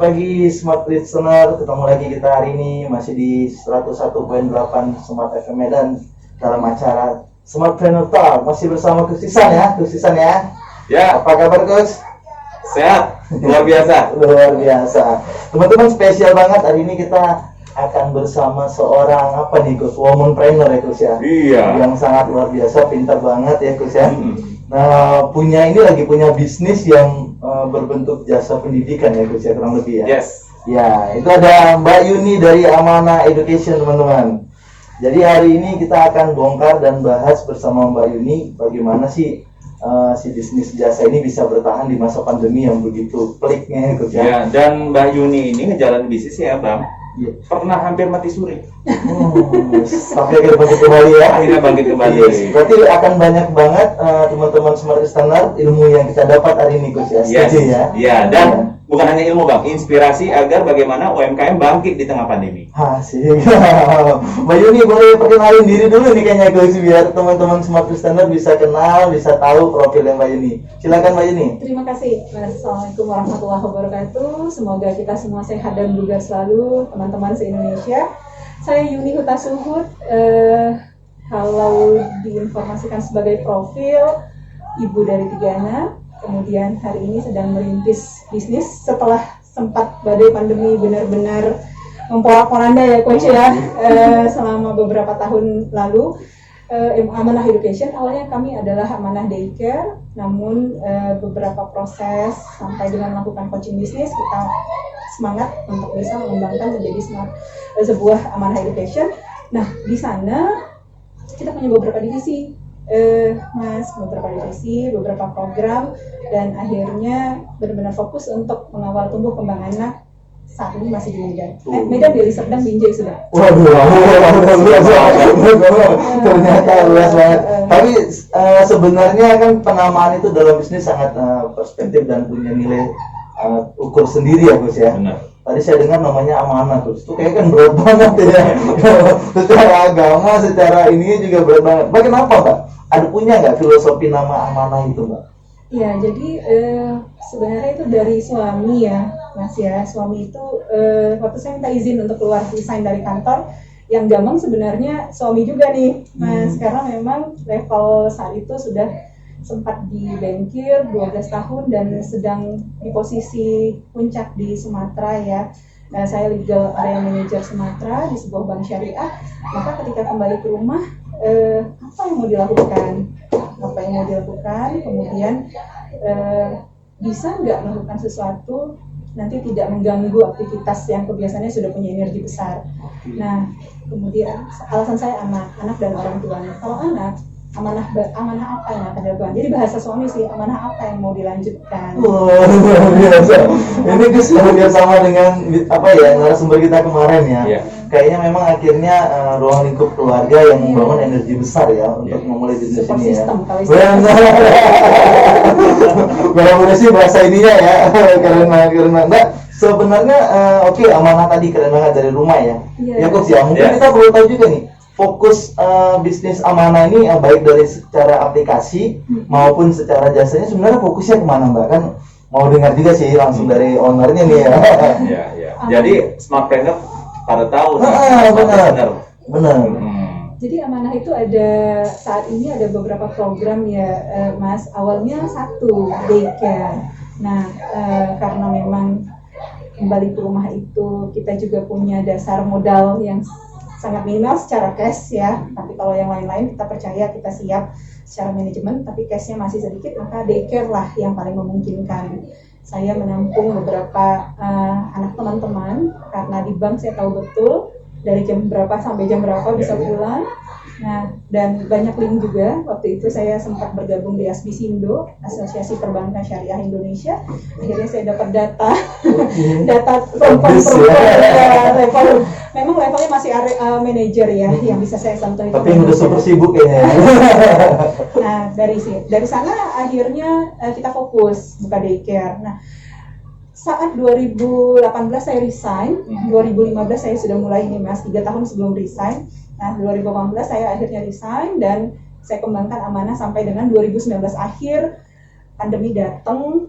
pagi Smart Listener, ketemu lagi kita hari ini masih di 101.8 Smart FM Medan dalam acara Smart Trainer Talk, masih bersama Coach Isan ya, Coach Isan ya. Ya, Apa kabar Coach? sehat, luar biasa. Luar biasa. Teman-teman, spesial banget hari ini kita akan bersama seorang apa nih Coach, womanpreneur ya Coach ya. Iya. Yang sangat luar biasa, pintar banget ya Coach ya. Nah, lagi punya bisnis yang berbentuk jasa pendidikan ya Coach ya, kurang lebih ya. Yes. Ya, itu ada Mbak Yuni dari Amanah Education teman-teman. Jadi hari ini kita akan bongkar dan bahas bersama Mbak Yuni bagaimana sih si bisnis jasa ini bisa bertahan di masa pandemi yang begitu peliknya ya Coach ya. Ya, dan Mbak Yuni ini ngejalanin bisnis ya Bang, Iya. pernah hampir mati suri. Tapi akhirnya bangkit kembali ya. Akhirnya bangkit kembali. Yes. Berarti akan banyak banget teman-teman Smart Listener ilmu yang kita dapat hari ini Coach ya. Yes. Setuju ya? Ya, dan bukan hanya ilmu Bang, inspirasi agar bagaimana UMKM bangkit di tengah pandemi. Asik. Mbak Yuni boleh perkenalin diri dulu nih kayaknya Coach, biar teman-teman Smart Listener bisa kenal, bisa tahu profilnya Mbak Yuni. Silakan Mbak Yuni. Terima kasih. Assalamualaikum warahmatullahi wabarakatuh. Semoga kita semua sehat dan bugar selalu, teman-teman se-Indonesia. Saya Yuni Huta Suhud. Kalau diinformasikan sebagai profil, ibu dari 3 anak. Kemudian hari ini sedang merintis bisnis setelah sempat badai pandemi benar-benar memporak-poranda ya Coach ya, selama beberapa tahun lalu. Amanah Education awalnya kami adalah Amanah Daycare, namun beberapa proses sampai dengan melakukan coaching bisnis kita semangat untuk bisa mengembangkan menjadi sebuah Amanah Education. Nah, di sana kita punya beberapa divisi, beberapa divisi, beberapa program, dan akhirnya benar-benar fokus untuk mengawal tumbuh kembang anak. Saat ini masih di Medan. Medan, Deli Serdang, Binjai sudah. Waduh, ternyata luas banget. Tapi sebenarnya kan penamaan itu dalam bisnis sangat perspektif dan punya nilai ukur sendiri ya Coach ya. Benar. Tadi saya dengar namanya amanah Coach, itu kayak kan berat banget ya. Secara agama, secara ini juga berat banget. Mbak, kenapa Mbak? Ada punya nggak filosofi nama amanah itu Mbak? Ya, jadi sebenarnya itu dari suami ya, Mas ya. Suami itu waktu saya minta izin untuk keluar resign dari kantor, yang gampang sebenarnya suami juga nih, Mas. Karena memang level saat itu sudah sempat di bankir 12 tahun dan sedang di posisi puncak di Sumatera ya. Saya legal area manager Sumatera di sebuah bank syariah. Maka ketika kembali ke rumah, apa yang mau dilakukan? Kemudian bisa nggak melakukan sesuatu nanti tidak mengganggu aktivitas yang kebiasaannya sudah punya energi besar. Nah, kemudian alasan saya anak dan orang tuanya. Kalau anak, amanah apa yang akan dilakukan? Jadi bahasa suami sih, amanah apa yang mau dilanjutkan? Wah, luar biasa. Ini hampir sama dengan apa ya narasumber kita kemarin ya. Iya. Kayaknya memang akhirnya ruang lingkup keluarga yang membangun energi besar ya untuk memulai bisnis Support ini ya. system kalau Benar sih bahasa ininya ya. Keren banget. Sebenarnya oke, amanah tadi keren banget dari rumah ya. Iya. Ya Coach ya, mungkin Yes. kita perlu tahu juga nih fokus bisnis amanah ini baik dari secara aplikasi maupun secara jasanya sebenarnya fokusnya kemana Mbak? Kan mau dengar juga sih langsung dari ownernya nih ya. Ya, ya. Jadi Smartpreneur pada tahu benar. Jadi amanah itu ada saat ini ada beberapa program ya, Mas. Awalnya 1 daycare. Nah, karena memang kembali ke rumah itu kita juga punya dasar modal yang sangat minimal secara cash ya. Tapi kalau yang lain-lain kita percaya kita siap secara manajemen, tapi cashnya masih sedikit, maka daycare lah yang paling memungkinkan. Saya menampung beberapa anak teman-teman karena di bank saya tahu betul dari jam berapa sampai jam berapa bisa pulang. Nah, dan banyak link juga. Waktu itu saya sempat bergabung di ASBISindo, Asosiasi Perbankan Syariah Indonesia. Akhirnya saya dapat data level. Memang levelnya masih manajer ya, yang bisa saya sentuh itu. Tapi yang udah super sibuk kayaknya. Nah, dari sana akhirnya kita fokus buka daycare. Nah, saat 2018 saya resign, 2015 saya sudah mulai ini Mas, 3 tahun sebelum resign. Nah, 2018 saya akhirnya resign dan saya kembangkan amanah sampai dengan 2019 akhir pandemi datang.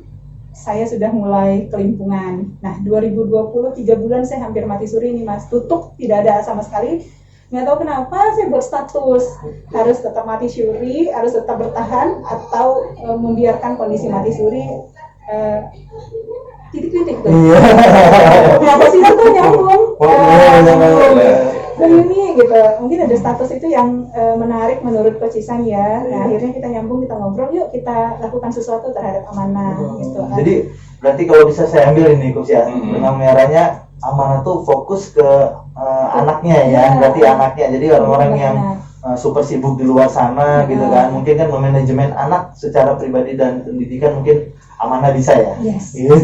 saya sudah mulai kelimpungan. Nah, 2020 3 bulan saya hampir mati suri nih Mas, tutup tidak ada sama sekali. Nggak tahu kenapa saya buat status harus tetap mati suri, harus tetap bertahan atau membiarkan kondisi mati suri titik-titik tuh. Iya. Kenapa sih kan tuh nyambung? Nyambung. Dan ini gitu, mungkin ada status itu yang menarik menurut Coach Isan ya. Nah, akhirnya kita nyambung, kita ngobrol, yuk kita lakukan sesuatu terhadap amanah gitu. Jadi berarti kalau bisa saya ambil ini Coach ya, benang merahnya amanah tuh fokus ke anaknya ya, berarti anaknya. Jadi orang-orang yang super sibuk di luar sana gitu kan, mungkin kan memanajemen anak secara pribadi dan pendidikan mungkin amanah bisa ya. Yes. Gitu.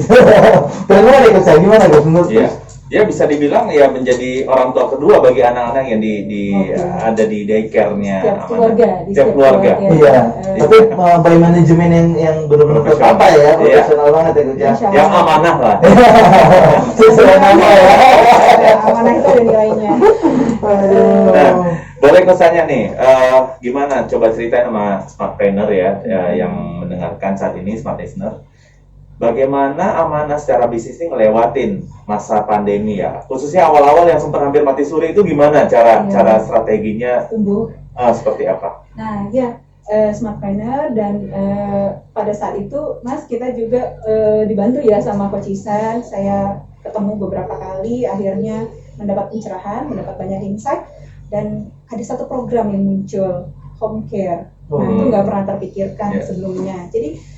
Gimana Coach? Gimana Coach menurut Iya. Ya bisa dibilang ya menjadi orang tua kedua bagi anak-anak yang ada di daycare-nya Setiap Amanah. keluarga, di Setiap keluarga. Iya, tapi by manajemen yang benar-benar apa ya, profesional banget ya Coach ya. Insya Yang Allah. amanah lah. Sesuai nama ya. Amanah itu ada nilainya. Nah, boleh Coach tanya nih, gimana? Coba ceritain sama Smart Trainer ya, yang mendengarkan saat ini, Smart Listener. Bagaimana amanah secara bisnis ini ngelewatin masa pandemi ya, khususnya awal-awal yang sempat hampir mati suri itu gimana cara strateginya Tumbuh. seperti apa? Nah, ya Smart Trainer dan pada saat itu Mas kita juga dibantu ya sama Coach Isan. Saya ketemu beberapa kali, akhirnya mendapat pencerahan, mendapat banyak insight, dan ada satu program yang muncul, home care. Nah, itu nggak pernah terpikirkan sebelumnya. Jadi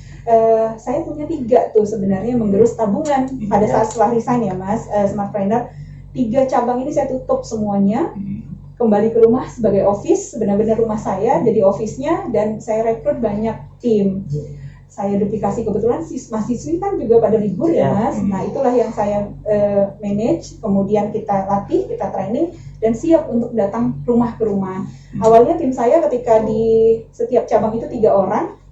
saya punya 3 tuh sebenarnya menggerus tabungan pada saat setelah resign ya Mas, Smart Trainer. 3 cabang ini saya tutup semuanya, kembali ke rumah sebagai office, benar-benar rumah saya jadi office-nya, dan saya rekrut banyak tim. Saya duplikasi, kebetulan mahasiswi kan juga pada libur ya Mas. Nah, itulah yang saya manage, kemudian kita latih, kita training, dan siap untuk datang rumah ke rumah. Awalnya tim saya ketika di setiap cabang itu 3 orang,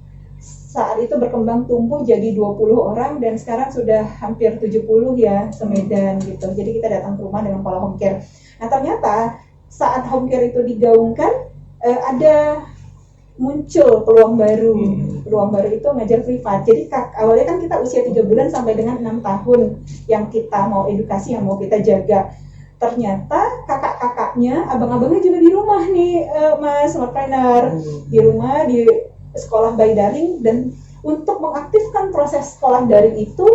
saat itu berkembang tumbuh jadi 20 orang, dan sekarang sudah hampir 70 ya semedan gitu. Jadi kita datang ke rumah dengan pola home care. Nah, ternyata saat home care itu digaungkan, ada muncul peluang baru. Peluang baru itu ngajar privat. Jadi awalnya kan kita usia 3 bulan sampai dengan 6 tahun yang kita mau edukasi, yang mau kita jaga. Ternyata kakak-kakaknya, abang-abangnya juga di rumah nih, Mas Smart Trainer. Di rumah, di sekolah by daring, dan untuk mengaktifkan proses sekolah daring itu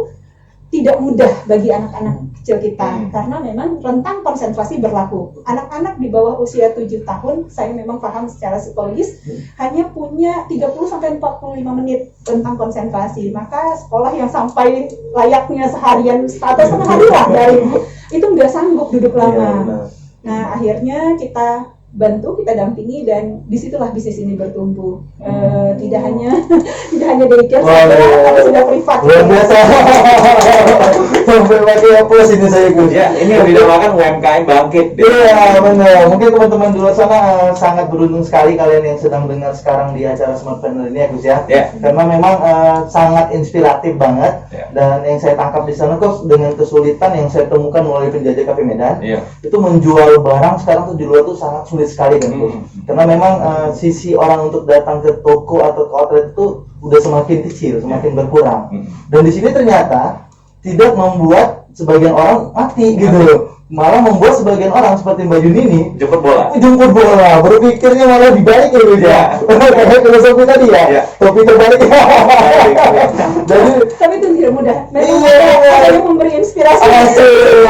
tidak mudah bagi anak-anak kecil kita, karena memang rentang konsentrasi berlaku. Anak-anak di bawah usia 7 tahun, saya memang paham secara psikologis, hanya punya 30-45 menit rentang konsentrasi. Maka sekolah yang sampai layaknya seharian atau setengah hari lah daring, itu nggak sanggup duduk lama. Nah, akhirnya kita bantu, kita dampingi, dan disitulah bisnis ini bertumbuh. Tidak hanya daycare, tapi sudah privat. Luar biasa. Sampai pakai plus ini saya ikut. Ya, ini yang dinamakan UMKM bangkit. Iya, benar. Mungkin teman-teman di luar sana sangat beruntung sekali kalian yang sedang dengar sekarang di acara Smart Trainer ini ya Gus ya. Karena memang sangat inspiratif banget. Dan yang saya tangkap di sana kok dengan kesulitan yang saya temukan melalui penjajah Cafe Medan, itu menjual barang sekarang tuh di luar tuh sangat sulit sekali kan Gus. Karena memang sisi orang untuk datang ke toko atau ke outlet itu udah semakin kecil, semakin berkurang. Dan di sini ternyata tidak membuat sebagian orang mati gitu, malah membuat sebagian orang seperti Mbak Yuni ini Jemput bola, berpikirnya malah dibalik ya Gus ya. Kayak filosofi tadi ya, topi terbalik. Jadi Tapi itu tidak mudah. Memang Iya. ada yang memberi inspirasi.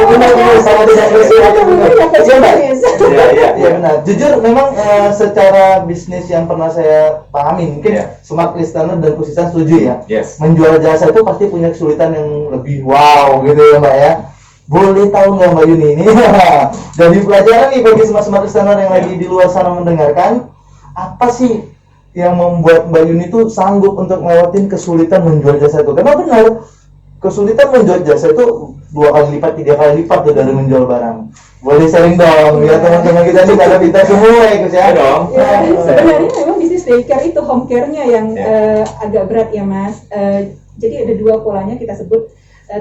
benar sama dengan Iya. Iya benar. Jujur memang secara bisnis yang pernah saya pahami, mungkin Smart Listener dan Kusisan setuju ya. Menjual jasa itu pasti punya kesulitan yang lebih wow gitu ya Mbak ya. Boleh tahu nggak Mbak Yuni ini? Jadi pelajaran nih bagi semua Smart Listener yang lagi di luar sana mendengarkan, apa sih yang membuat Mbak Yuni itu sanggup untuk ngelewatin kesulitan menjual jasa itu? Karena benar, kesulitan menjual jasa itu 2 kali lipat, 3 kali lipat tuh dari menjual barang. Boleh sharing dong, ya teman-teman kita nih, kalau kita semua ikut ya dong. Ya, sebenarnya memang bisnis daycare itu home care-nya yang agak berat ya Mas. Jadi ada 2 polanya kita sebut.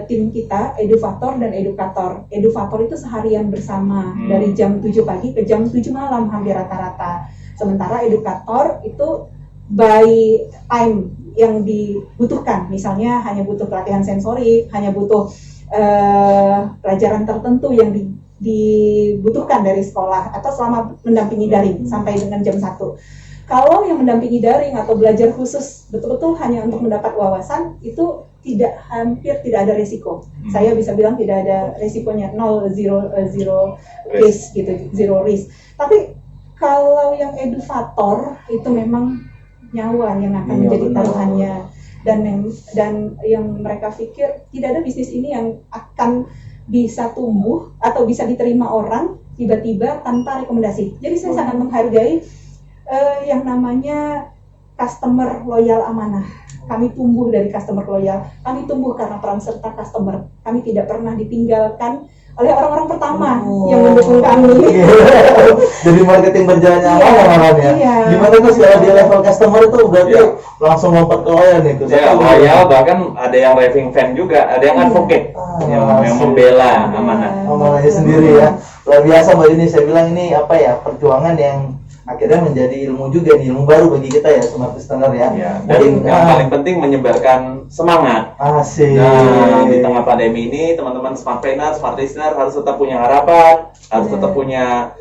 Tim kita, eduvator dan edukator. Eduvator itu seharian bersama dari jam 7 pagi ke jam 7 malam hampir rata-rata. Sementara edukator itu by time yang dibutuhkan. Misalnya hanya butuh pelatihan sensorik, hanya butuh pelajaran tertentu yang dibutuhkan dari sekolah, atau selama mendampingi daring sampai dengan jam 1. Kalau yang mendampingi daring atau belajar khusus betul-betul hanya untuk mendapat wawasan, itu hampir tidak ada risiko. Saya bisa bilang tidak ada risikonya, zero risk gitu, zero risk. Tapi kalau yang edukator itu memang nyawa yang akan menjadi taruhannya, dan yang mereka pikir tidak ada bisnis ini yang akan bisa tumbuh atau bisa diterima orang tiba-tiba tanpa rekomendasi. Jadi saya sangat menghargai yang namanya customer loyal amanah. Kami tumbuh dari customer loyal, kami tumbuh karena peran serta customer. Kami tidak pernah ditinggalkan oleh orang-orang pertama yang mendukung kami. Jadi marketing berjalannya aman ya. Iya. Gimana Gus kalau di level customer itu berarti langsung lompat ke loyal nih Gus? Ya, loyal, bahkan ada yang raving fan juga, ada yang advocate, yang membela amanahnya sendiri ya. Luar biasa Mbak ini, saya bilang ini apa ya, perjuangan yang akhirnya menjadi ilmu juga nih, ilmu baru bagi kita ya, Smart Listener ya. Dan yang paling penting menyebarkan semangat. Asik. Nah, di tengah pandemi ini teman-teman Smartpreneur, Smart Listener harus tetap punya harapan, harus tetap punya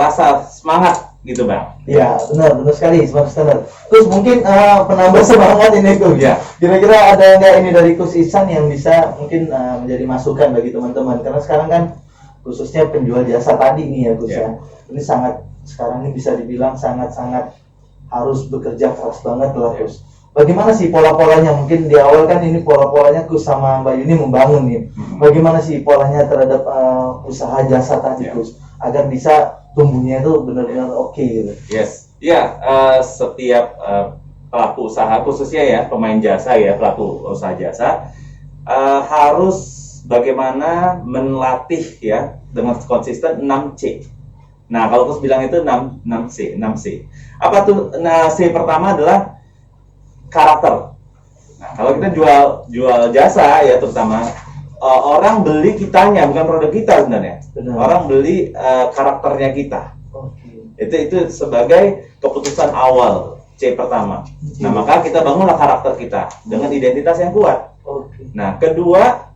rasa semangat gitu Bang. Iya, benar sekali Smart Listener. Terus mungkin penambah semangat ini Gus. Ya. Kira-kira ada nggak ini dari Gus Ihsan yang bisa mungkin menjadi masukan bagi teman-teman, karena sekarang kan khususnya penjual jasa tadi nih ya Gus ya. Ini sekarang ini bisa dibilang sangat-sangat harus bekerja keras banget lah Gus. Bagaimana sih pola-polanya? Mungkin di awal kan ini pola-polanya Gus sama Mbak Yuni membangun nih. Bagaimana sih polanya terhadap usaha jasa tadi Gus, agar bisa tumbuhnya itu benar-benar oke gitu. Yes. Ya, setiap pelaku usaha, khususnya ya pemain jasa ya, pelaku usaha jasa harus bagaimana melatih ya dengan konsisten 6C. Nah, kalau Gus bilang itu 6C. Apa tuh? Nah, C pertama adalah karakter. Nah, kalau kita jual jasa ya, terutama orang beli kitanya, bukan produk kita sebenarnya. Benar. Orang beli karakternya kita. Oke. Itu sebagai keputusan awal, C pertama. Nah, maka kita bangunlah karakter kita dengan identitas yang kuat. Oke. Nah, kedua,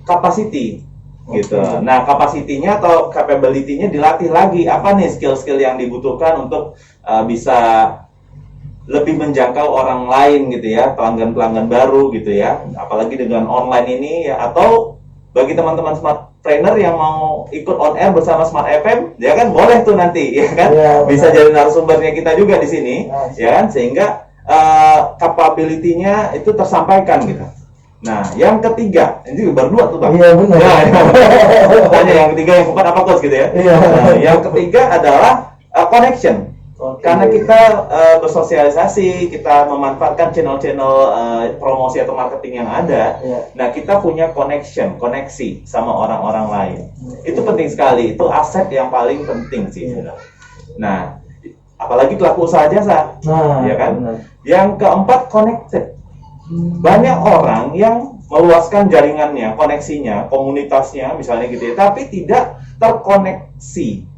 capacity gitu. Nah, capacity-nya atau capability-nya dilatih lagi. Apa nih skill-skill yang dibutuhkan untuk bisa lebih menjangkau orang lain gitu ya, pelanggan-pelanggan baru gitu ya. Apalagi dengan online ini ya, atau bagi teman-teman Smartpreneur yang mau ikut on air bersama Smart FM, ya kan boleh tuh nanti ya kan. Ya, bisa jadi narasumbernya kita juga di sini, ya kan, sehingga capability-nya itu tersampaikan gitu. Nah, yang ketiga, ini juga berdua tuh Bang. Iya benar. Tanya yang ketiga, yang keempat apa Coach gitu ya? Iya. Nah, yang ketiga adalah connection. Karena kita bersosialisasi, kita memanfaatkan channel-channel promosi atau marketing yang ada. Nah, kita punya koneksi sama orang-orang lain. Itu penting sekali, itu aset yang paling penting sih. Nah, apalagi pelaku usaha jasa, ya kan? Benar. Yang keempat, connected. Banyak orang yang meluaskan jaringannya, koneksinya, komunitasnya misalnya gitu ya, tapi tidak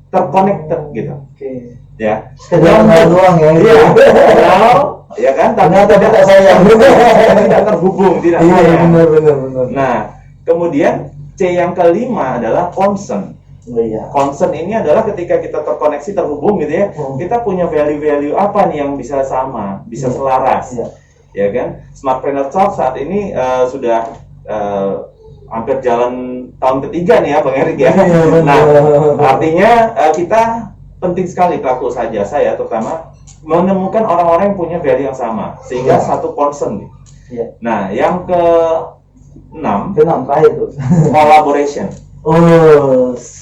terconnected gitu. Oke. Ya. Sekedar kenal doang ya. Iya. Kenal, ya kan? Tapi tidak sayang. Tidak terhubung, tidak Iya, sayang. benar. Nah, kemudian C yang kelima adalah concern. Iya. Concern ini adalah ketika kita terkoneksi, terhubung gitu ya, kita punya value-value apa nih yang bisa sama, bisa selaras. Ya kan? Smartpreneur Talk saat ini sudah hampir jalan tahun ketiga nih ya Bang Erik ya. Nah, artinya kita penting sekali pelaku usaha jasa ya, terutama menemukan orang-orang yang punya value yang sama sehingga satu concern. Nah, yang ke-6 terakhir tuh. collaboration.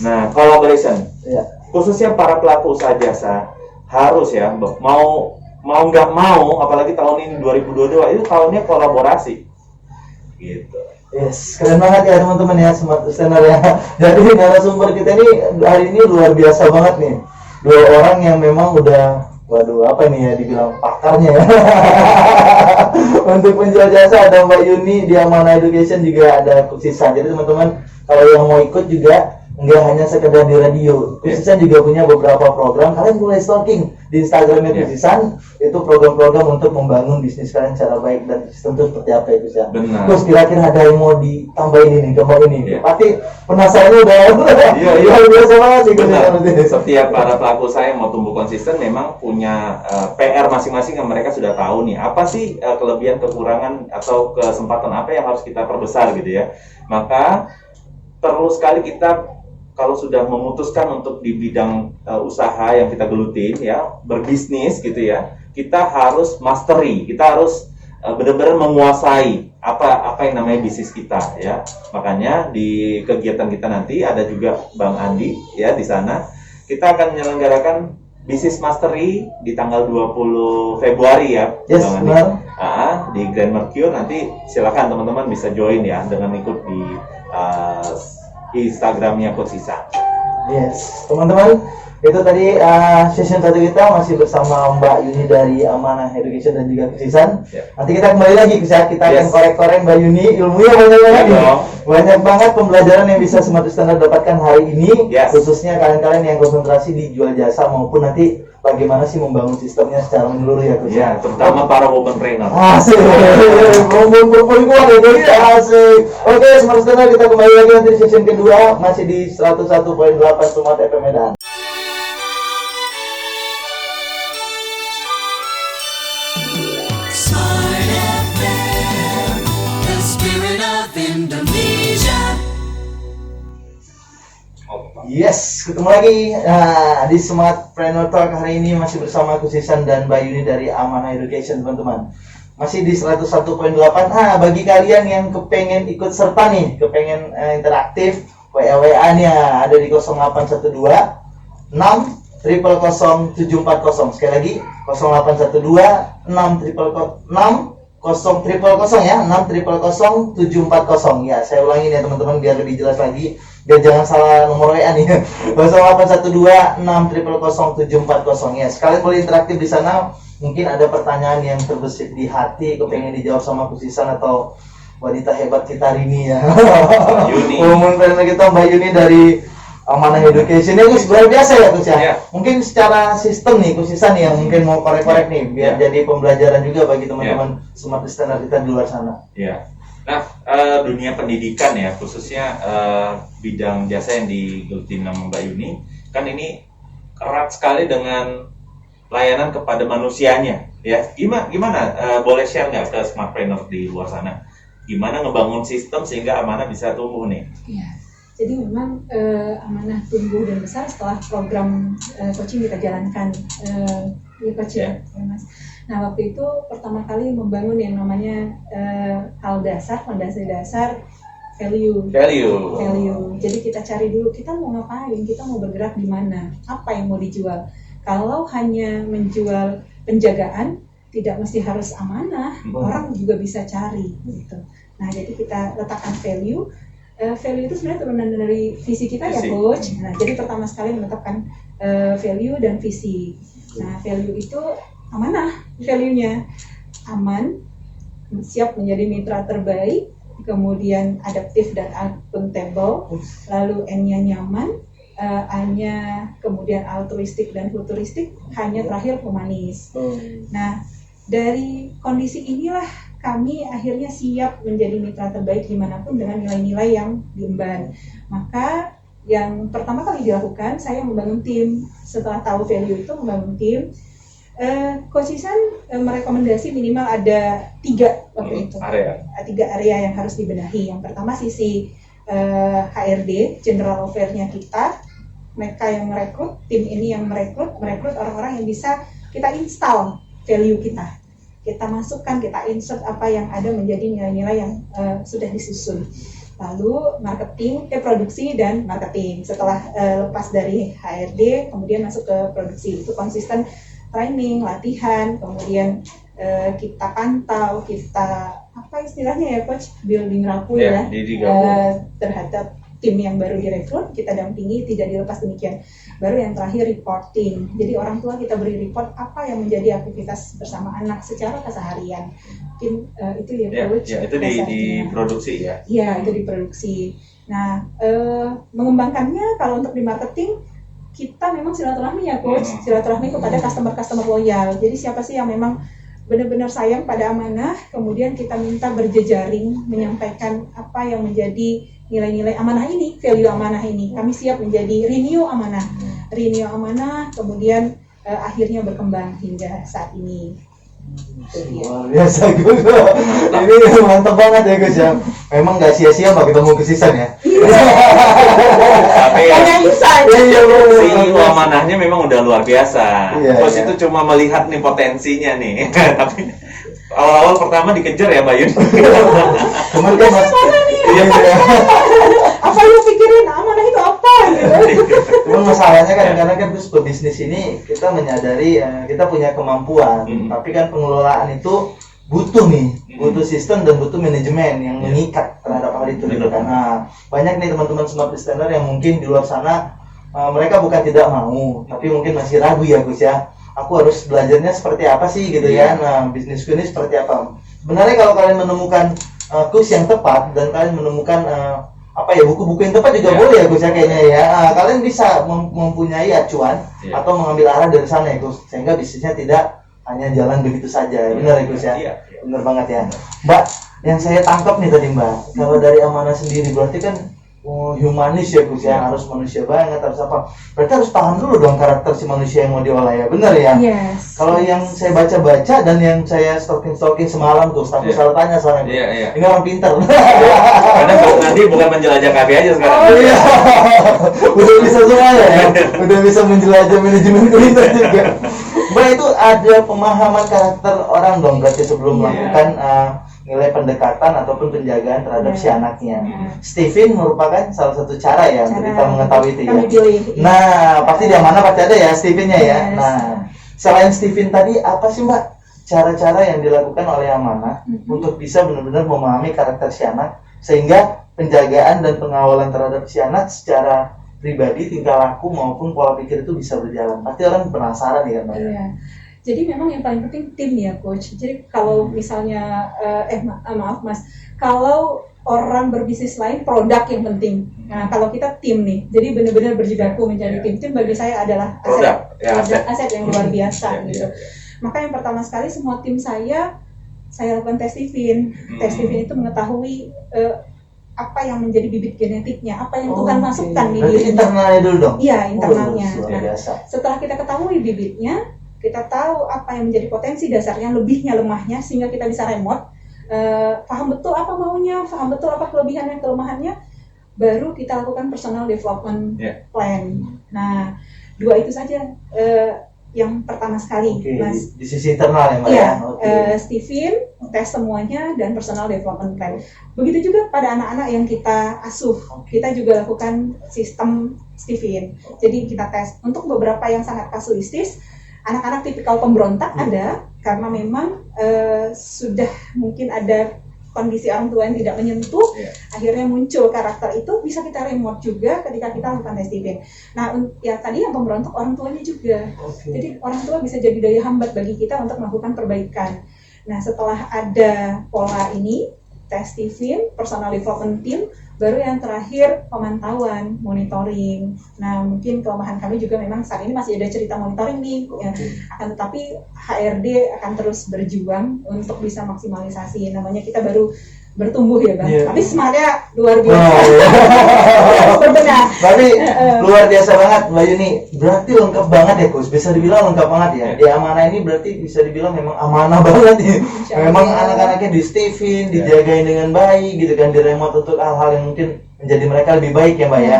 Nah, collaboration. Khususnya para pelaku usaha jasa harus ya, mau nggak mau, apalagi tahun ini 2022 itu tahunnya kolaborasi. Gitu. Yes, keren banget ya teman-teman ya, Smart Listener ya. Jadi narasumber kita ini hari ini luar biasa banget nih. Dua orang yang memang udah, waduh apa nih ya dibilang pakarnya ya. Untuk penjual jasa ada Mbak Yuni di Amanah Education, juga ada Coach Ihsan. Jadi teman-teman kalau yang mau ikut juga nggak hanya sekedar di radio. Kusisan juga punya beberapa program. Kalian boleh stalking di Instagramnya Kusisan. Itu program-program untuk membangun bisnis kalian secara baik dan sistem itu seperti apa ya Kusisan. Benar. Terus kira-kira ada yang mau ditambahin ini, kembali ini. Iya. Pasti penasaran udah. Iya. Luar biasa banget sih Benar. Kusisan. Setiap para pelaku usaha yang mau tumbuh konsisten memang punya PR masing-masing yang mereka sudah tahu nih. Apa sih kelebihan, kekurangan atau kesempatan apa yang harus kita perbesar gitu ya. Maka perlu sekali kita kalau sudah memutuskan untuk di bidang usaha yang kita gelutin ya, berbisnis gitu ya, kita harus mastery, kita harus benar-benar menguasai apa yang namanya bisnis kita ya. Makanya di kegiatan kita nanti ada juga Bang Andi ya di sana. Kita akan menyelenggarakan bisnis mastery di tanggal 20 Februari ya. Yes, Bang Andi. benar. Di Grand Mercure nanti silakan teman-teman bisa join ya dengan ikut di Instagramnya Coach Isa. Yes, teman-teman, itu tadi session satu kita masih bersama Mbak Yuni dari Amanah Education dan juga Kusisan. Ya. Nanti kita kembali lagi kita akan Yes. korek-korek Mbak Yuni, ilmunya banyak banget Ya, nih. dong. Banyak banget pembelajaran yang bisa Smart Standard dapatkan hari ini, Yes. khususnya kalian-kalian yang konsentrasi di jual jasa maupun nanti bagaimana sih membangun sistemnya secara menyeluruh ya Kus. Ya, terutama para womanpreneur. Asik, perempuan kuat ya jadi asik. Oke, Smart Standard kita kembali lagi nanti di session kedua masih di 101.8 Smart FM Medan. Smart FM, the spirit of Indonesia. Yes, ketemu lagi di Smartpreneur Talk hari ini masih bersama Kusisan dan Mbak Yuni dari Amanah Education teman-teman. Masih di 101.8. Bagi kalian yang kepengen ikut serta nih, kepengen interaktif, WA-nya ada di 0812 6 000 740. Sekali lagi 0812 6 000 ya, 6 000 740 ya. Saya ulangin ya teman-teman biar lebih jelas lagi, biar jangan salah nomor WA nih. 0812 6 000 740 ya. Sekalian boleh interaktif di sana. Mungkin ada pertanyaan yang terbesit di hati, kepengen dijawab sama Kusisan atau wanita hebat kita hari ini ya. Yuni. Woman kita Mbak Yuni dari Amanah Education ini luar biasa ya Kus ya. Iya. Mungkin secara sistem nih Kusisan yang mungkin mau korek-korek nih biar jadi pembelajaran juga bagi teman-teman Smart Standard kita di luar sana. Ya. Nah, dunia pendidikan ya, khususnya bidang jasa yang digelutin sama Mbak Yuni, kan ini erat sekali dengan layanan kepada manusianya, ya. Gimana? Boleh share nggak ke smartpreneur di luar sana? Gimana ngebangun sistem sehingga Amanah bisa tumbuh nih? Iya. Jadi memang Amanah tumbuh dan besar setelah program coaching kita jalankan, ya Coach ya, Mas. Nah waktu itu pertama kali membangun yang namanya hal dasar, fondasi dasar, value. Jadi kita cari dulu kita mau ngapain, kita mau bergerak di mana, apa yang mau dijual. Kalau hanya menjual penjagaan, tidak mesti harus amanah, orang juga bisa cari gitu. Nah jadi kita letakkan value. Value itu sebenarnya turunan dari visi kita ya Coach. Nah, jadi pertama sekali menetapkan value dan visi. Nah, value itu amanah, value-nya aman, siap menjadi mitra terbaik, kemudian adaptif dan accountable, lalu N-nya nyaman, A-nya kemudian altruistik dan futuristik, hanya terakhir humanis. Nah, dari kondisi inilah kami akhirnya siap menjadi mitra terbaik dimanapun dengan nilai-nilai yang diemban. Maka yang pertama kali dilakukan, saya membangun tim. Setelah tahu value itu, membangun tim. Coach Isan merekomendasi minimal ada 3 waktu itu. 3 area yang harus dibenahi. Yang pertama sisi HRD, General Affair-nya kita. Mereka yang merekrut, tim ini yang merekrut orang-orang yang bisa kita install value kita. Kita masukkan, kita insert apa yang ada menjadi nilai-nilai yang sudah disusun. Lalu marketing, produksi dan marketing. Setelah lepas dari HRD, kemudian masuk ke produksi. Itu konsisten training, latihan, kemudian kita pantau, kita apa istilahnya ya Coach, building rapport ya, terhadap tim yang baru direkrut, kita dampingi, tidak dilepas demikian. Baru yang terakhir reporting. Jadi orang tua kita beri report apa yang menjadi aktivitas bersama anak secara keseharian. Mungkin itu ya Coach. Ya, itu di produksi ya. Iya, itu diproduksi. Nah, mengembangkannya kalau untuk di marketing, kita memang silaturahmi ya Coach, silaturahmi kepada customer loyal. Jadi siapa sih yang memang benar-benar sayang pada amanah, kemudian kita minta berjejaring menyampaikan apa yang menjadi nilai-nilai amanah ini, value amanah ini. Kami siap menjadi renew amanah, kemudian akhirnya berkembang hingga saat ini. Luar biasa Gus. Ini mantap banget ya Gus ya. Memang nggak sia-sia Mbak ketemu Gus Ihsan ya. Tapi Iya, CEO amanahnya memang udah luar biasa. Iya, Bos iya. itu cuma melihat nih potensinya nih. Tapi awal-awal pertama dikejar ya Mbak Yun. Cuman kan Mas, iya, iya. Apa lu pikirin amanah itu apa gitu? Cuman masalahnya kan karena kan Gus pebisnis ini kita menyadari kita punya kemampuan, tapi kan pengelolaan itu butuh sistem dan butuh manajemen yang mengikat terhadap hal itu gitu kan. Nah, banyak nih teman-teman smart listener yang mungkin di luar sana mereka bukan tidak mau, tapi mungkin masih ragu ya Gus ya. Aku harus belajarnya seperti apa sih gitu ya. Nah, bisnisku ini seperti apa? Sebenarnya kalau kalian menemukan Gus yang tepat dan kalian menemukan buku-buku yang tepat juga boleh ya Gus ya kayaknya ya. Kalian bisa mempunyai acuan atau mengambil arah dari sana ya Gus, sehingga bisnisnya tidak hanya jalan begitu saja. Benar ya Gus ya? Benar banget ya. Mbak, yang saya tangkap nih tadi Mbak, kalau dari amanah sendiri berarti kan humanis ya Gus ya, harus manusia banget, harus apa? Berarti harus paham dulu dong karakter si manusia yang mau diolah ya, benar ya? Yes. Kalau yang saya baca-baca dan yang saya stalking semalam tuh, tapi salah tanya soalnya. Ini orang pintar. Karena nanti bukan menjelajah KB aja sekarang. Iya. Udah bisa semuanya ya. Udah bisa menjelajah manajemen kuliner juga. Mbak, itu ada pemahaman karakter orang dong berarti sebelum melakukan nilai pendekatan ataupun penjagaan terhadap si anaknya. Steven merupakan salah satu cara ya untuk kita mengetahui itu ya. Nah, pasti di mana pasti ada ya Stevennya ya. Nah, selain Steven tadi apa sih Mbak cara-cara yang dilakukan oleh amanah untuk bisa benar-benar memahami karakter si anak sehingga penjagaan dan pengawalan terhadap si anak secara pribadi, tingkah laku maupun pola pikir itu bisa berjalan. Pasti orang penasaran ya kan Mbak. Iya. Jadi memang yang paling penting tim ya Coach. Jadi kalau misalnya maaf Mas, kalau orang berbisnis lain produk yang penting. Nah, kalau kita tim nih, jadi benar-benar berjibaku menjadi tim. Tim bagi saya adalah aset yang luar biasa gitu. Maka yang pertama sekali semua tim saya lakukan tes Steven. Tes Steven itu mengetahui apa yang menjadi bibit genetiknya, apa yang Tuhan masukkan di diri. Internalnya dulu dong. Iya, internalnya. Nah, setelah kita ketahui bibitnya, kita tahu apa yang menjadi potensi dasarnya, lebihnya, lemahnya, sehingga kita bisa remote, paham betul apa maunya, paham betul apa kelebihannya, kelemahannya, baru kita lakukan personal development plan. Nah, dua itu saja yang pertama sekali, Mas. Di sisi internal ya Mbak ya? Steven, tes semuanya, dan personal development plan. Begitu juga pada anak-anak yang kita asuh, kita juga lakukan sistem Steven. Jadi kita tes untuk beberapa yang sangat kasuistis, anak-anak tipikal pemberontak ada, karena memang sudah mungkin ada kondisi orang tua yang tidak menyentuh, akhirnya muncul karakter itu, bisa kita remote juga ketika kita lakukan tes Steven. Nah, ya tadi yang pemberontak orang tuanya juga. Jadi orang tua bisa jadi daya hambat bagi kita untuk melakukan perbaikan. Nah, setelah ada pola ini, tes Steven, personal development team, baru yang terakhir pemantauan, monitoring. Nah, mungkin kelemahan kami juga memang saat ini masih ada cerita monitoring nih, ya. Akan tetapi HRD akan terus berjuang untuk bisa maksimalisasi. Namanya kita baru bertumbuh ya Bang, tapi semangatnya luar biasa. Berbenah. Berarti luar biasa banget Mbak Yuni. Berarti lengkap banget ya Gus, bisa dibilang lengkap banget ya. Di amanah ini berarti bisa dibilang memang amanah banget ya. Memang anak-anaknya di Steven, dijagain dengan baik gitu kan, di remote untuk hal-hal yang mungkin menjadi mereka lebih baik ya Mbak ya.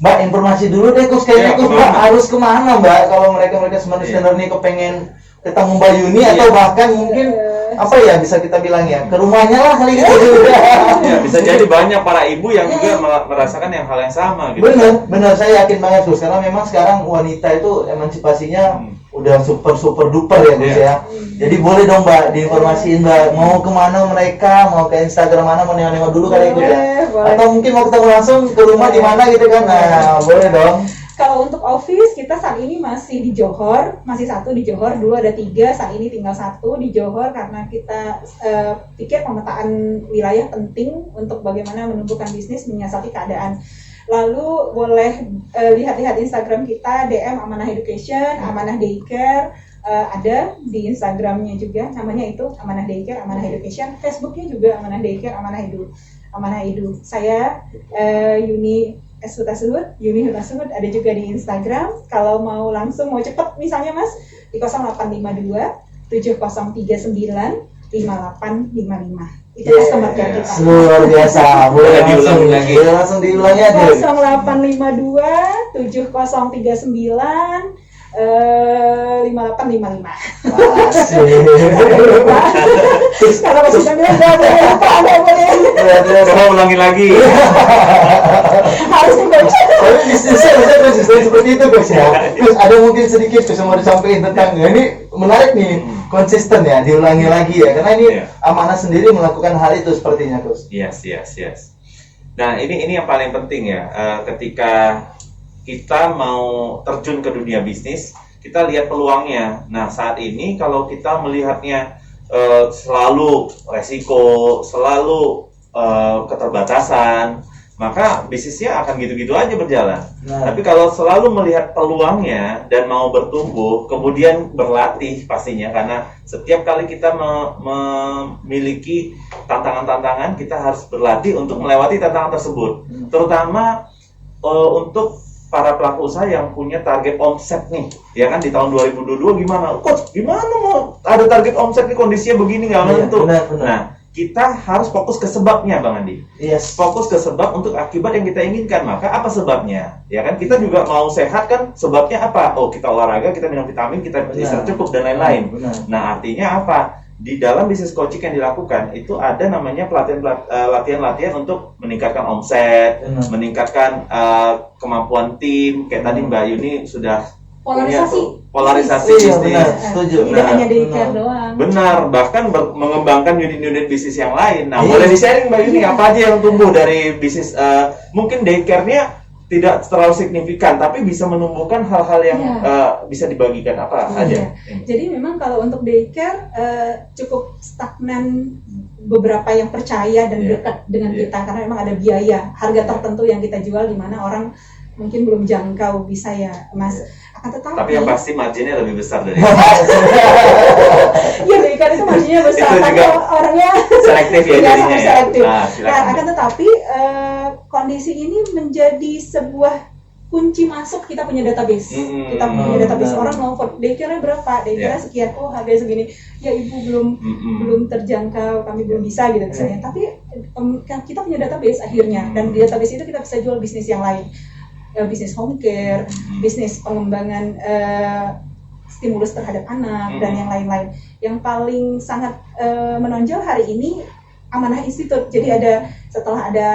Mbak, informasi dulu deh Gus, kayaknya Gus Mbak harus kemana Mbak kalau mereka smart listener nih kepengen ketemu Mbak Yuni atau bahkan mungkin apa ya bisa kita bilang ya ke rumahnya lah kali gitu. Ya, bisa jadi banyak para ibu yang juga merasakan hal yang sama gitu. Benar, saya yakin banget Gus, karena memang sekarang wanita itu emansipasinya udah super duper ya Gus ya. Jadi boleh dong Mbak diinformasiin Mbak mau kemana mereka, mau ke Instagram mana, mau nengok-nengok dulu kali ya Gus ya. Boleh. Atau mungkin mau ketemu langsung ke rumah di mana gitu kan. Nah, boleh dong. Kalau untuk office kita saat ini masih di Johor, masih satu di Johor, dulu ada 3, saat ini tinggal 1 di Johor karena kita pikir pemetaan wilayah penting untuk bagaimana menumbuhkan bisnis menyiasati keadaan. Lalu boleh lihat-lihat Instagram kita, DM Amanah Education, Amanah Daycare, ada di Instagramnya juga, namanya itu Amanah Daycare, Amanah Education, Facebooknya juga Amanah Daycare, Amanah Edu. Saya Yuni Yuni Hutasud, ada juga di Instagram. Kalau mau langsung, mau cepet misalnya Mas, di 0852 7039 5855. Itu customer care kita. Luar biasa. Boleh diulangi lagi. Boleh langsung diulangi aja. 0852 7039 5855. Asik. Kalau masih sambil nggak boleh lupa, nggak boleh. Coba ulangi lagi. Harus dibaca. Tapi bisnisnya bisa konsisten seperti itu Gus ya. Terus ada mungkin sedikit Gus yang mau disampaikan tentang ini menarik nih, konsisten ya, diulangi lagi ya. Karena ini Iya. Amanah sendiri melakukan hal itu sepertinya Gus. Yes. Nah, ini yang paling penting ya. Ketika kita mau terjun ke dunia bisnis, kita lihat peluangnya. Nah, saat ini kalau kita melihatnya selalu resiko, selalu keterbatasan, maka bisnisnya akan gitu-gitu aja berjalan. Nah. Tapi kalau selalu melihat peluangnya dan mau bertumbuh, kemudian berlatih pastinya, karena setiap kali kita memiliki tantangan-tantangan, kita harus berlatih untuk melewati tantangan tersebut. Terutama untuk para pelaku usaha yang punya target omset nih, ya kan, di tahun 2022 gimana? Coach, gimana mau ada target omset nih, kondisinya begini nggak Iya, menentu. benar. Nah, kita harus fokus ke sebabnya, Bang Andi. Yes. Fokus ke sebab untuk akibat yang kita inginkan. Maka apa sebabnya? Ya kan, kita juga mau sehat kan, sebabnya apa? Oh, kita olahraga, kita minum vitamin, kita Benar. istirahat cukup dan lain-lain. Benar. Nah, artinya apa? Di dalam bisnis coaching yang dilakukan itu ada namanya latihan-latihan untuk meningkatkan omset, Benar. meningkatkan kemampuan tim. Kayak tadi Mbak Yuni sudah punya Polarisasi. tuh, polarisasi Iya, bisnis. benar. Setuju. Tidak Nah, hanya daycare benar. doang. Benar, bahkan mengembangkan unit-unit bisnis yang lain. Nah, Iya. boleh di-sharing Mbak Yuni apa aja yang tumbuh dari bisnis, mungkin daycare-nya tidak terlalu signifikan, tapi bisa menumbuhkan hal-hal yang bisa dibagikan apa Iya. aja. Jadi memang kalau untuk daycare cukup stagnan, beberapa yang percaya dan Iya. dekat dengan Iya. kita karena memang ada biaya, harga tertentu yang kita jual di mana orang mungkin belum jangkau bisa ya Mas. Akan tetapi Tapi yang pasti marginnya lebih besar dari ya daycare itu marginnya besar Itu tapi juga orangnya selektif ya Iya, jadinya ya. selektif. Nah, Nah, silakan. akan tetapi kondisi ini menjadi sebuah kunci masuk. Kita punya database. Kita punya database, benar. orang mau daycare berapa, daycare Iya. sekian, oh harganya segini. Ya ibu belum terjangkau, kami belum bisa gitu misalnya. Tapi kan kita punya database akhirnya, dan di database itu kita bisa jual bisnis yang lain, bisnis home care, bisnis pengembangan stimulus terhadap anak dan yang lain-lain. Yang paling sangat menonjol hari ini Amanah Institute. Jadi setelah ada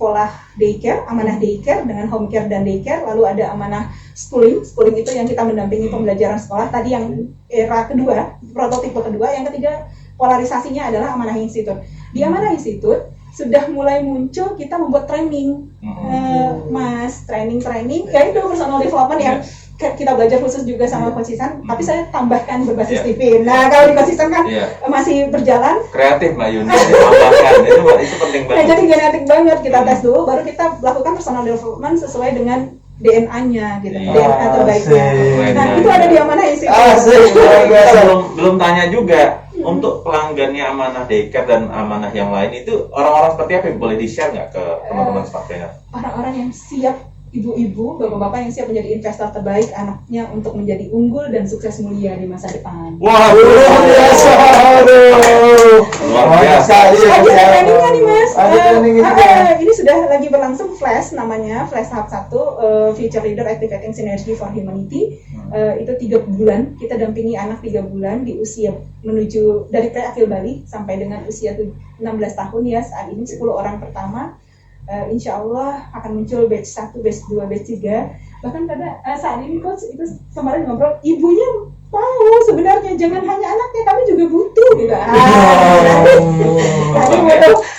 pola daycare, Amanah Daycare dengan home care dan daycare, lalu ada Amanah Schooling itu yang kita mendampingi pembelajaran sekolah. Tadi yang era kedua, prototipe kedua. Yang ketiga polarisasinya adalah Amanah Institute. Di Amanah Institute sudah mulai muncul, kita membuat training, Mas, training ya itu personal development yang kita belajar khusus juga sama Coach Sisan, tapi saya tambahkan berbasis Iya. TV. Nah, kalau di Coach Sisan kan Iya. masih berjalan. Kreatif Mbak Yuni, ditambahkan. itu penting Nah, banget. jadi genetik banget, kita tes dulu, baru kita lakukan personal development sesuai dengan DNA-nya gitu, Iya. DNA terbaiknya. Asik. Nah, itu ada di Amanah Institute. Asik, luar biasa. Kita belum tanya juga untuk pelanggannya Amanah Daycare dan Amanah yang lain itu orang-orang seperti apa yang boleh di-share nggak ke teman-teman Smart Trainer? Orang-orang yang siap, ibu-ibu, bapak-bapak yang siap menjadi investor terbaik anaknya untuk menjadi unggul dan sukses mulia di masa depan. Wah, Luar biasa. Aduh. Luar biasa. sekali ya, Ada Gus, ya. trainingnya nih Mas. Ada training itu ya. Ini sudah lagi berlangsung Flash namanya, Flash tahap 1, Future Leader Activating Synergy for Humanity. Itu 3 bulan, kita dampingi anak 3 bulan di usia menuju dari pre-akil Bali sampai dengan usia 16 tahun ya. Saat ini 10 orang pertama. Insya Allah akan muncul batch 1, batch 2, batch 3. Bahkan pada saat ini coach itu kemarin ngobrol, ibunya mau sebenarnya, jangan hanya anaknya, kami juga butuh gitu. Nah,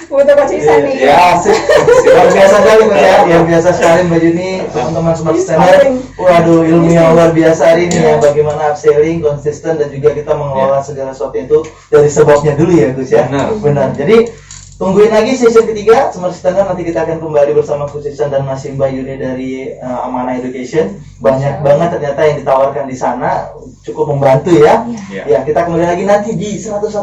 butuh coach Ihsan nih. Ya, asik. Luar biasa sekali Coach ya. Yang biasa sekali Mbak Yuni, teman-teman Smart Listener. Waduh, ilmu yang luar biasa hari ini ya. Bagaimana upselling, konsisten, dan juga kita mengelola segala sesuatu itu dari sebabnya dulu ya Gus ya. Benar. Jadi tungguin lagi session ketiga Smart Listener, nanti kita akan kembali bersama Coach Ihsan dan masih Mbak Yuni dari Amanah Education. Banyak banget ternyata yang ditawarkan di sana, cukup membantu ya. Ya, kita kembali lagi nanti di 101.8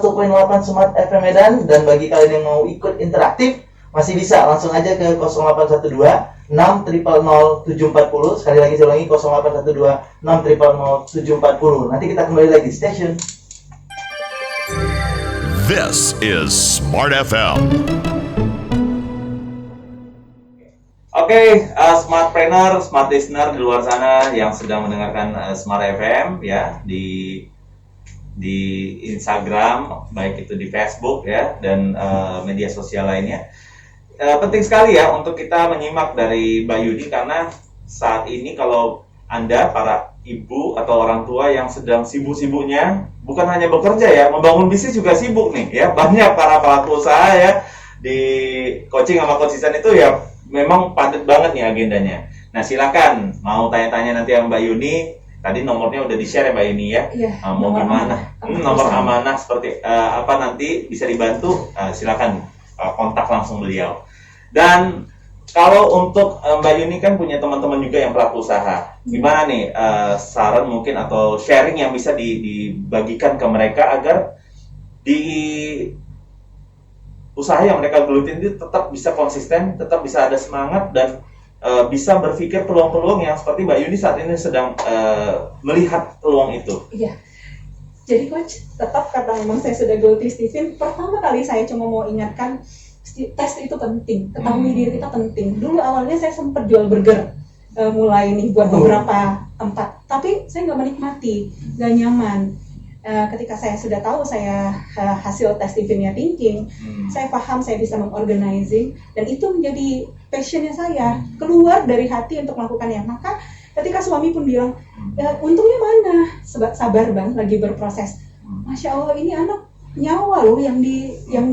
Smart FM Medan, dan bagi kalian yang mau ikut interaktif masih bisa langsung aja ke 0812 6000740. Sekali lagi saya ulangi, 0812 6000740. Nanti kita kembali lagi station. This is Smart FM. Oke, smartpreneur, smart listener di luar sana yang sedang mendengarkan Smart FM ya di Instagram, baik itu di Facebook ya, dan media sosial lainnya. Penting sekali ya untuk kita menyimak dari Mbak Yuni, karena saat ini kalau Anda para ibu atau orang tua yang sedang sibuk-sibuknya, bukan hanya bekerja ya, membangun bisnis juga sibuk nih ya. Banyak para pelaku usaha ya di coaching sama Coach Ihsan itu ya memang padat banget nih agendanya. Nah, silakan mau tanya-tanya nanti sama Mbak Yuni. Tadi nomornya udah di-share ya Mbak Yuni ya. Iya, Mau gimana? Nomor amanah seperti apa nanti bisa dibantu? Silakan kontak langsung beliau. Dan kalau untuk Mbak Yuni kan punya teman-teman juga yang pelaku usaha. Gimana nih saran mungkin atau sharing yang bisa dibagikan ke mereka agar di usaha yang mereka gelutin itu tetap bisa konsisten, tetap bisa ada semangat, dan bisa berpikir peluang-peluang yang seperti Mbak Yuni saat ini sedang melihat peluang itu. Iya. Jadi coach, tetap karena memang saya sudah geluti Stephen, pertama kali saya cuma mau ingatkan, tes itu penting, ketahui diri kita penting. Dulu awalnya saya sempat jual burger, mulai nih buat beberapa tempat, tapi saya nggak menikmati, nggak nyaman. Ketika saya sudah tahu saya hasil tes Stephen-nya thinking, saya paham saya bisa mengorganizing, dan itu menjadi passionnya saya, keluar dari hati untuk melakukannya. Maka ketika suami pun bilang, untungnya mana? Sabar bang, lagi berproses. Masya Allah, ini anak nyawa loh yang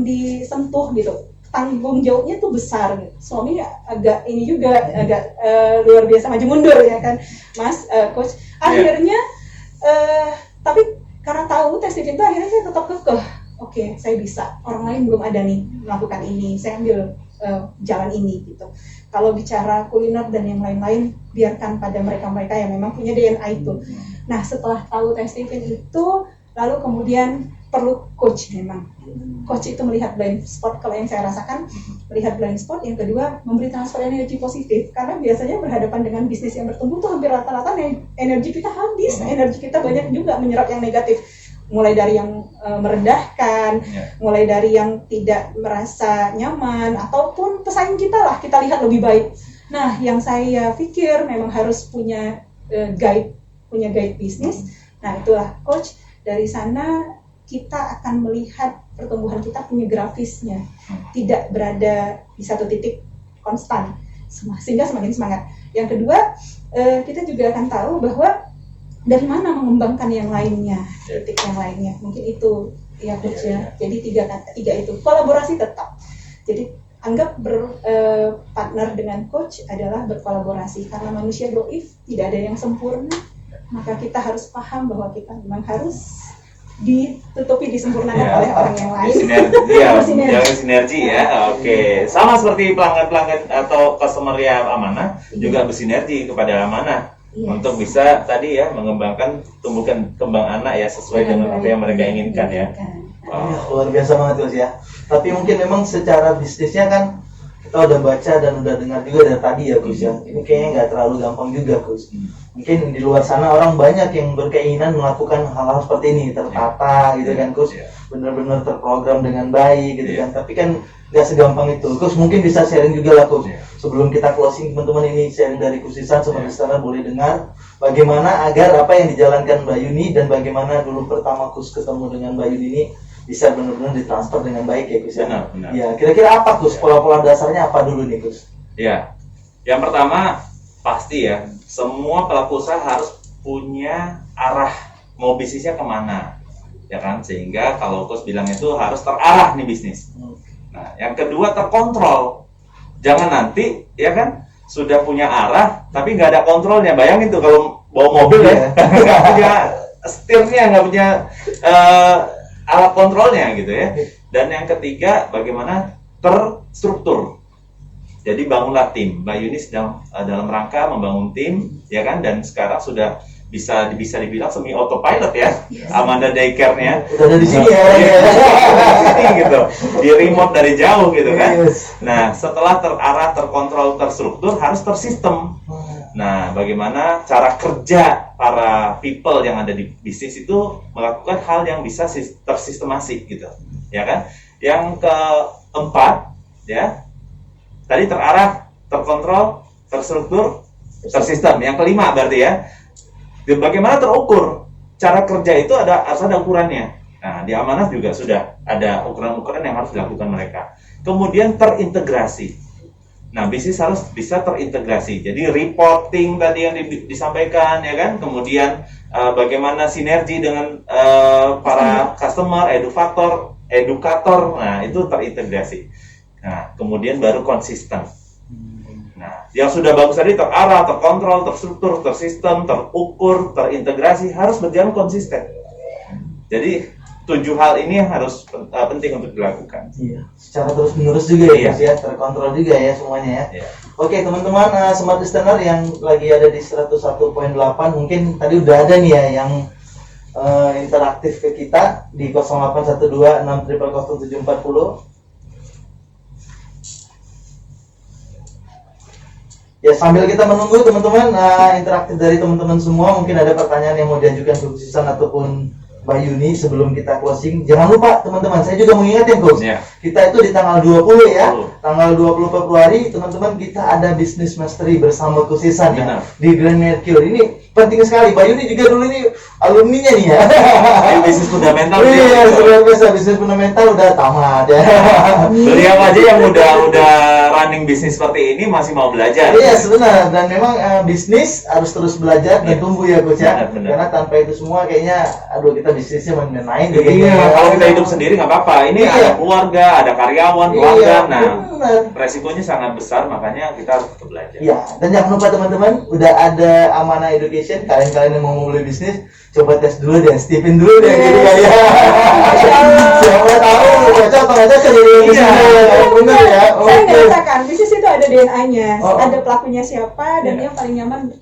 disentuh gitu. Tanggung jawabnya tuh besar gitu. Suami agak ini juga agak luar biasa maju mundur ya kan, Mas Coach. Akhirnya tapi karena tahu tes itu akhirnya saya tetap kekeh. Oke, saya bisa. Orang lain belum ada nih melakukan ini. Saya ambil jalan ini gitu. Kalau bicara kuliner dan yang lain-lain, biarkan pada mereka-mereka yang memang punya DNA itu. Nah, setelah tahu tes itu, lalu kemudian perlu coach memang. Coach itu melihat blind spot, kalau yang saya rasakan, melihat blind spot. Yang kedua, memberi transfer energi positif. Karena biasanya berhadapan dengan bisnis yang bertumbuh tuh hampir rata-rata energi kita habis, energi kita banyak juga menyerap yang negatif. Mulai dari yang merendahkan, mulai dari yang tidak merasa nyaman, ataupun pesaing kita lah, kita lihat lebih baik. Nah, yang saya pikir memang harus punya guide bisnis. Nah, itulah coach. Dari sana kita akan melihat pertumbuhan kita punya grafisnya, tidak berada di satu titik konstan, sehingga semakin semangat. Yang kedua, kita juga akan tahu bahwa dari mana mengembangkan yang lainnya, titik yang lainnya. Mungkin itu ya coach ya. Jadi tiga itu kolaborasi tetap. Jadi anggap berpartner dengan coach adalah berkolaborasi, karena manusia doif, tidak ada yang sempurna. Maka kita harus paham bahwa kita memang harus disempurnakan oleh orang yang lain. Sinergi ya. Oke. Sama seperti pelanggan atau customer yang Amanah juga bersinergi kepada Amanah untuk bisa tadi ya mengembangkan tumbuhkan kembang anak ya sesuai dengan apa yang mereka inginkan ya. Luar biasa banget Gus ya. Tapi mungkin memang secara bisnisnya kan kita udah baca dan udah dengar juga dari tadi ya Gus ya. Ini kayaknya nggak terlalu gampang juga Gus. Mungkin di luar sana orang banyak yang berkeinginan melakukan hal-hal seperti ini, tertata gitu kan Gus, benar-benar terprogram dengan baik gitu kan. Tapi kan nggak segampang itu. Gus mungkin bisa sharing juga lah Gus. Sebelum kita closing teman-teman, ini sharing dari Gus Ihsan, Sobat Listener boleh dengar bagaimana agar apa yang dijalankan Mbak Yuni dan bagaimana dulu pertama Gus ketemu dengan Mbak Yuni ini bisa benar-benar ditransfer dengan baik ya Gus ya. Benar. Ya, kira-kira apa Gus? Pola-pola dasarnya apa dulu nih Gus? Ya. Yang pertama pasti ya semua pelaku usaha harus punya arah mau bisnisnya kemana, ya kan? Sehingga kalau Coach bilang itu harus terarah nih bisnis. Nah, yang kedua terkontrol. Jangan nanti, ya kan, sudah punya arah tapi nggak ada kontrolnya. Bayangin tuh kalau bawa mobil ya, nggak punya setirnya, nggak punya alat kontrolnya gitu ya. Dan yang ketiga, bagaimana terstruktur. Jadi bangunlah tim. Mbak Yuni sedang dalam rangka membangun tim, ya kan? Dan sekarang sudah bisa dibilang semi autopilot ya. Amanda Daycare-nya Udah ada di sini ya. di sini gitu, di remote dari jauh gitu kan. Yes. Nah, setelah terarah, terkontrol, terstruktur, harus tersistem. Nah, bagaimana cara kerja para people yang ada di bisnis itu melakukan hal yang bisa tersistemasi gitu, ya kan? Yang keempat, ya, tadi terarah, terkontrol, terstruktur, tersistem. Yang kelima berarti ya, bagaimana terukur. Cara kerja itu harus ada ukurannya. Nah, di amanah juga sudah ada ukuran-ukuran yang harus dilakukan mereka. Kemudian terintegrasi. Nah, bisnis harus bisa terintegrasi. Jadi reporting tadi yang disampaikan, ya kan. Kemudian bagaimana sinergi dengan para customer, edukator. Nah, itu terintegrasi. Nah, kemudian baru konsisten. Nah, yang sudah bagus tadi terarah, terkontrol, terstruktur, tersistem, terukur, terintegrasi, harus berjalan konsisten. Jadi 7 hal ini yang harus penting untuk dilakukan. Iya, secara terus menerus juga ya, Iya. Mas, ya, terkontrol juga ya semuanya ya. Ya. Oke teman-teman, smart listener yang lagi ada di 101.8, mungkin tadi udah ada nih ya yang interaktif ke kita di 0812600740. Ya, sambil kita menunggu teman-teman interaktif dari teman-teman semua, mungkin ada pertanyaan yang mau diajukan ke Susan ataupun Mbak Yuni sebelum kita closing. Jangan lupa teman-teman, saya juga mengingatkan Coach. Ya. Kita itu di tanggal 20 ya. 20. Tanggal 20 Februari teman-teman kita ada Business Mastery bersama Coach Susan ya Benar. di Grand Mercure. Ini penting sekali. Mbak Yuni juga dulu ini alumninya nih ya. Ini bisnis fundamental. Iya, luar biasa, bisnis fundamental udah tamat ya. Beliau aja yang udah running bisnis seperti ini masih mau belajar. Iya, sebenarnya, dan memang bisnis harus terus belajar dan Iya. tumbuh ya Coach ya. Benar. Karena tanpa itu semua kayaknya aduh kita bisnisnya main-main gitu. Iya, kalau kita hidup sendiri nggak apa-apa. Ini Iya. ada keluarga, ada karyawan, keluarga. Iya, Nah, benar. resikonya sangat besar, makanya kita harus tetap belajar. Ya, dan jangan lupa teman-teman, udah ada Amanah Education. Kalian-kalian yang mau mulai bisnis, coba tes dulu deh, Stephen dulu deh, gitu kan ya. Siapa tahu cocok atau nggak cocok jadi bisnis. Bener ya. Saya nggak Oke. katakan bisnis itu ada DNA-nya, Oh. ada pelakunya siapa dan Iya. yang paling nyaman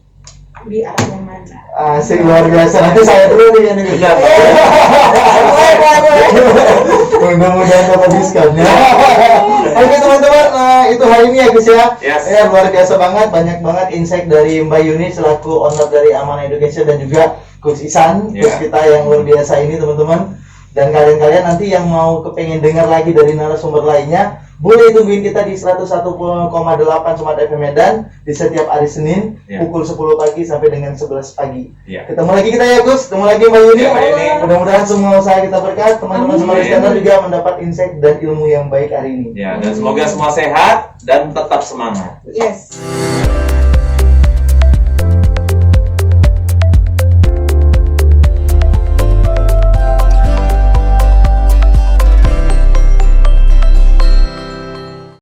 di arah yang mana. Asik, luar biasa. Nanti saya dulu nih yang ini. Benar. Mudah-mudahan dapat diskonnya. Oke teman-teman, itu hari ini ya guys ya. Yes. Ya, luar biasa banget, banyak banget insight dari Mbak Yuni selaku owner dari Amanah Education dan juga Coach Isan, Ya. coach kita yang luar biasa ini teman-teman. Dan kalian-kalian nanti yang mau kepengen dengar lagi dari narasumber lainnya, boleh tungguin kita di 101,8 Smart FM Medan di setiap hari Senin Ya. pukul 10 pagi sampai dengan 11 pagi. Ya. Ketemu lagi kita ya Gus, ketemu lagi Mbak Yuni. Ya, Mbak Yuni. Mudah-mudahan semua usaha kita berkat, teman-teman Amin. Smart Listener juga mendapat insight dan ilmu yang baik hari ini. Ya, dan semoga semua sehat dan tetap semangat. Yes.